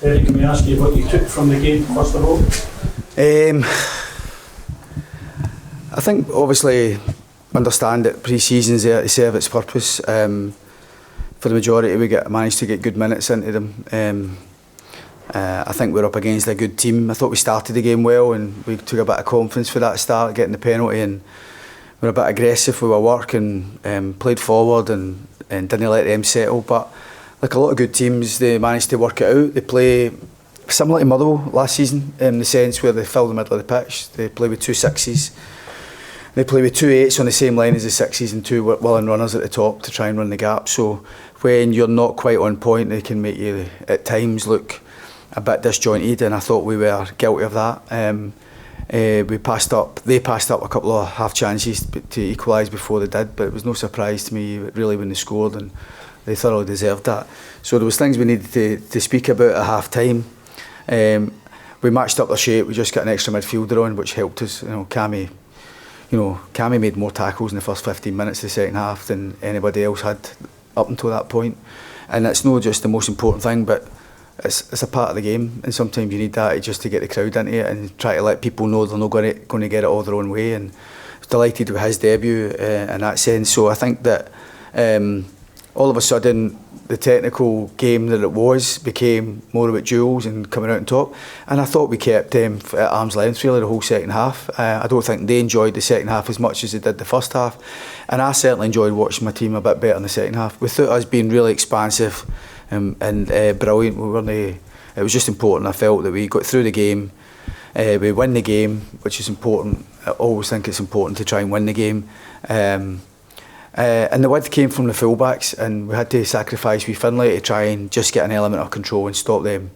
Derek, can we ask you what you took from the game first of all? I think obviously understand that pre-season's there to serve its purpose. For the majority we managed to get good minutes into them. I think we're up against a good team. I thought we started the game well and we took a bit of confidence for that start, getting the penalty, and we were a bit aggressive with our work and played forward and didn't let them settle. But like a lot of good teams, they managed to work it out. They play similar to Motherwell last season in the sense where they fill the middle of the pitch. They play with 2 6s. They play with 2 8s on the same line as the 6s and 2 willing runners at the top to try and run the gap. So when you're not quite on point, they can make you at times look a bit disjointed, and I thought we were guilty of that. They passed up a couple of half chances to equalise before they did, but it was no surprise to me really when they scored, and they thoroughly deserved that. So there was things we needed to speak about at half time. We matched up their shape. We just got an extra midfielder on, which helped us. Cammy made more tackles in the first 15 minutes of the second half than anybody else had up until that point. And it's not just the most important thing, but it's a part of the game, and sometimes you need that just to get the crowd into it and try to let people know they're not going to get it all their own way. And I was delighted with his debut in that sense. So I think that all of a sudden the technical game that it was became more about duels and coming out on top. And I thought we kept them at arm's length really the whole second half. I don't think they enjoyed the second half as much as they did the first half. And I certainly enjoyed watching my team a bit better in the second half. Without us being really expansive and brilliant, it was just important. I felt that we got through the game. We win the game, which is important. I always think it's important to try and win the game. And the width came from the fullbacks, and we had to sacrifice with Finlay to try and just get an element of control and stop them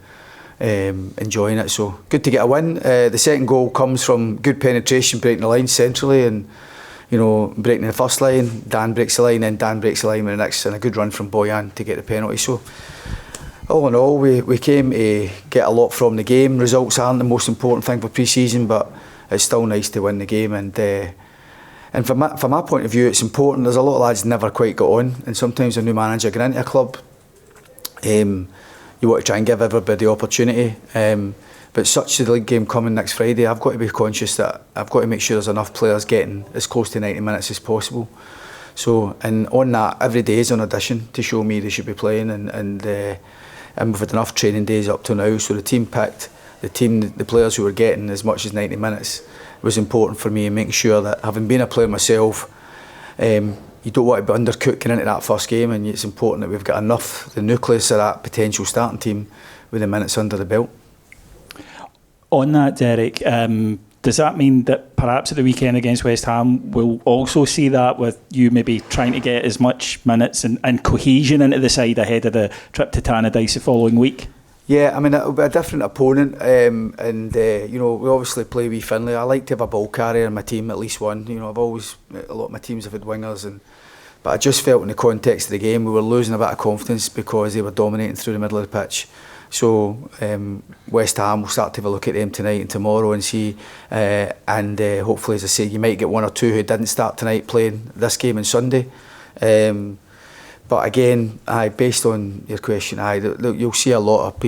enjoying it. So good to get a win. The second goal comes from good penetration, breaking the line centrally, and breaking the first line. Dan breaks the line, then Dan breaks the line with the next, and a good run from Boyan to get the penalty. So all in all, we came to get a lot from the game. Results aren't the most important thing for pre-season, but it's still nice to win the game. And from my point of view, it's important. There's a lot of lads never quite got on, and sometimes a new manager getting into a club, you want to try and give everybody the opportunity. But such a league game coming next Friday, I've got to be conscious that I've got to make sure there's enough players getting as close to 90 minutes as possible. So, and on that, every day is an audition to show me they should be playing, and we've had enough training days up to now. So the team picked the players who were getting as much as 90 minutes. It was important for me, and making sure that, having been a player myself, you don't want to be undercooked into that first game, and it's important that we've got enough, the nucleus of that potential starting team with the minutes under the belt. On that, Derek, does that mean that perhaps at the weekend against West Ham we'll also see that, with you maybe trying to get as much minutes and cohesion into the side ahead of the trip to Tannadice the following week? Yeah, I mean, it'll be a different opponent, we obviously play with Finlay. I like to have a ball carrier in my team, at least one. A lot of my teams have had wingers, but I just felt in the context of the game we were losing a bit of confidence because they were dominating through the middle of the pitch. So West Ham, we'll start to have a look at them tonight and tomorrow and see, hopefully, as I say, you might get one or two who didn't start tonight playing this game on Sunday. But again, based on your question, you'll see a lot of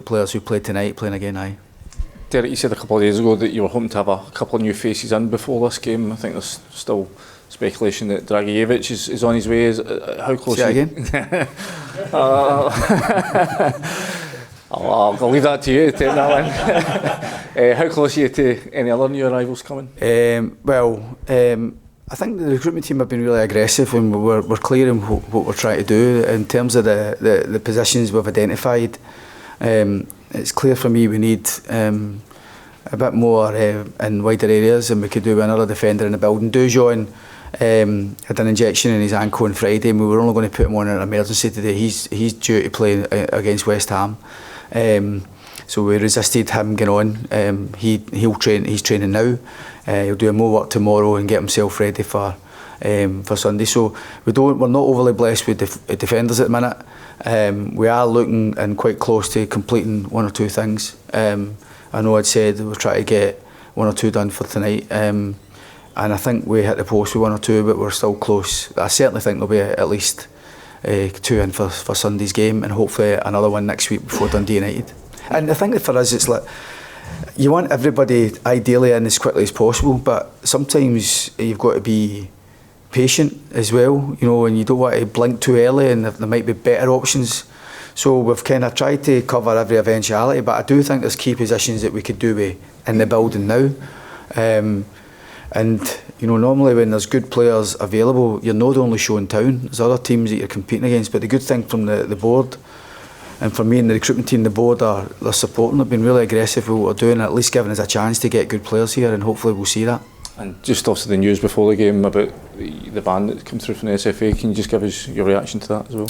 players who played tonight playing again. Derek, you said a couple of days ago that you were hoping to have a couple of new faces in before this game. I think there's still speculation that Dragicevic is on his way. How close? Say that again. I'll leave that to you to take that one. How close are you to any other new arrivals coming? I think the recruitment team have been really aggressive, and we're clear in what we're trying to do in terms of the positions we've identified. It's clear for me we need a bit more in wider areas, and we could do with another defender in the building. Dujon had an injection in his ankle on Friday, and we were only going to put him on an emergency today. He's due to play against West Ham. So we resisted him getting on. He'll train. He's training now. He'll do more work tomorrow and get himself ready for Sunday. So we're not overly blessed with defenders at the minute. We are looking and quite close to completing one or two things. I know I'd said we'll try to get one or two done for tonight. And I think we hit the post with one or two, but we're still close. I certainly think there'll be at least two in for Sunday's game, and hopefully another one next week before Dundee United. And I think that for us, it's like you want everybody ideally in as quickly as possible, but sometimes you've got to be patient as well, you know, and you don't want to blink too early, and there might be better options. So we've kind of tried to cover every eventuality, but I do think there's key positions that we could do with in the building now. And you know, normally when there's good players available, you're not only showing town, there's other teams that you're competing against. But the good thing from the board, and for me and the recruitment team, the board they're supporting, they've been really aggressive with what we're doing, at least giving us a chance to get good players here, and hopefully we'll see that. And just also the news before the game about the ban that came through from the SFA, can you just give us your reaction to that as well?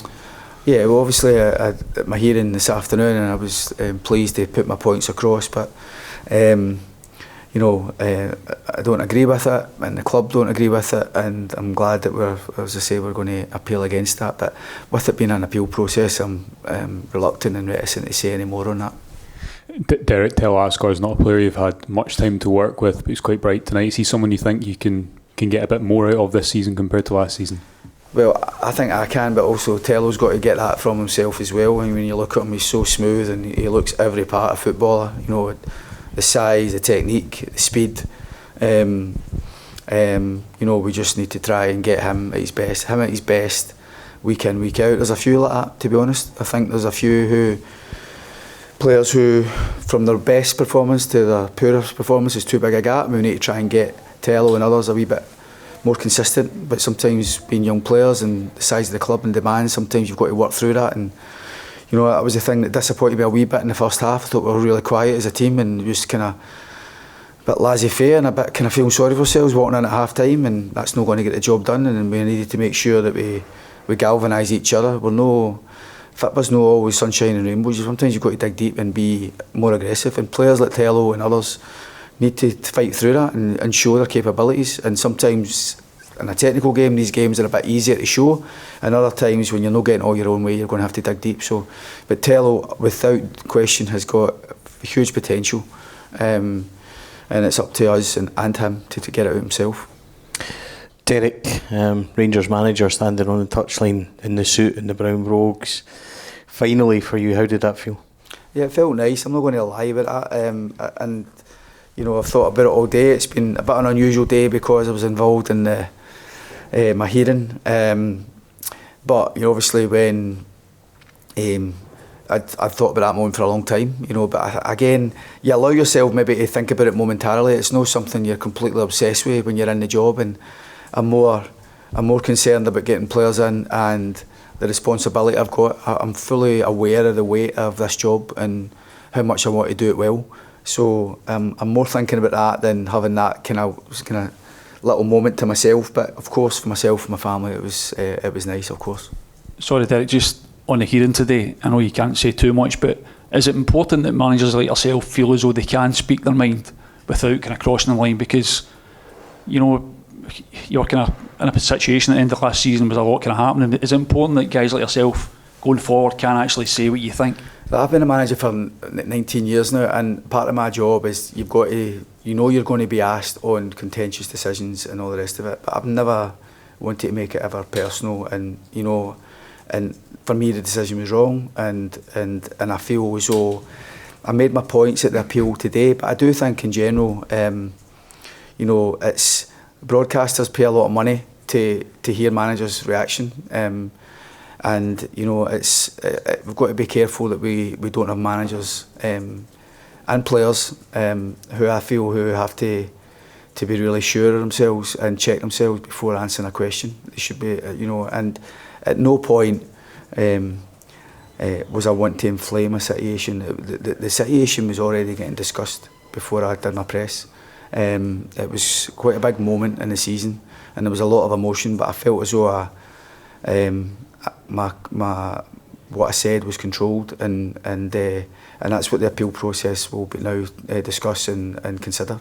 Yeah, well, obviously at my hearing this afternoon, and I was pleased to put my points across, but you know, I don't agree with it, and the club don't agree with it, and I'm glad that as I say, we're going to appeal against that. But with it being an appeal process, I'm reluctant and reticent to say any more on that. Derek Tel-Ascott is not a player you've had much time to work with, but he's quite bright tonight. Is he someone you think you can get a bit more out of this season compared to last season? Well, I think I can, but also Tello's got to get that from himself as well. I mean, when you look at him, he's so smooth, and he looks every part of footballer. You know, the size, the technique, the speed. You know, we just need to try and get him at his best, week in, week out. There's a few like that, to be honest. I think there's a few players who, from their best performance to their poorest performance, is too big a gap. We need to try and get Tello and others a wee bit more consistent. But sometimes, being young players and the size of the club and demand, sometimes you've got to work through that. And you know, that was the thing that disappointed me a wee bit in the first half. I thought we were really quiet as a team, and just kind of a bit laissez-faire and a bit kind of feeling sorry for ourselves walking in at half time, and that's not going to get the job done. And we needed to make sure that we galvanise each other. Football's not always sunshine and rainbows. Sometimes you've got to dig deep and be more aggressive, and players like Tello and others need to fight through that and show their capabilities. And sometimes in a technical game, these games are a bit easier to show, and other times when you're not getting all your own way, you're going to have to dig deep. But Tello, without question, has got huge potential, and it's up to us and him to get it out himself. Derek, Rangers manager, standing on the touchline in the suit and the brown brogues. Finally, for you, how did that feel? Yeah, it felt nice. I'm not going to lie about that. And you know, I've thought about it all day. It's been a bit of an unusual day because I was involved in my hearing. But you know, obviously, when I'd thought about that moment for a long time, you know. But again, you allow yourself maybe to think about it momentarily. It's not something you're completely obsessed with when you're in the job. And I'm more concerned about getting players in and the responsibility I've got. I'm fully aware of the weight of this job and how much I want to do it well. So I'm more thinking about that than having that kind of little moment to myself. But of course, for myself and my family, it was nice, of course. Sorry, Derek, just on the hearing today, I know you can't say too much, but is it important that managers like yourself feel as though they can speak their mind without kind of crossing the line? Because, you know, you're kind of in a situation at the end of last season with a lot kind of happening. Is it important that guys like yourself going forward can actually say what you think? I've been a manager for 19 years now, and part of my job is you've got to, you know, you're going to be asked on contentious decisions and all the rest of it. But I've never wanted to make it ever personal, and you know, and for me the decision was wrong, and I feel as though I made my points at the appeal today. But I do think in general, you know, it's broadcasters pay a lot of money to hear managers' reaction. And you know, we've got to be careful that we don't have managers and players who I feel who have to be really sure of themselves and check themselves before answering a question. They should be, you know, and at no point was I wanting to inflame a situation. The situation was already getting discussed before I did my press. It was quite a big moment in the season, and there was a lot of emotion. But I felt as though what I said was controlled, and that's what the appeal process will be now discuss and consider.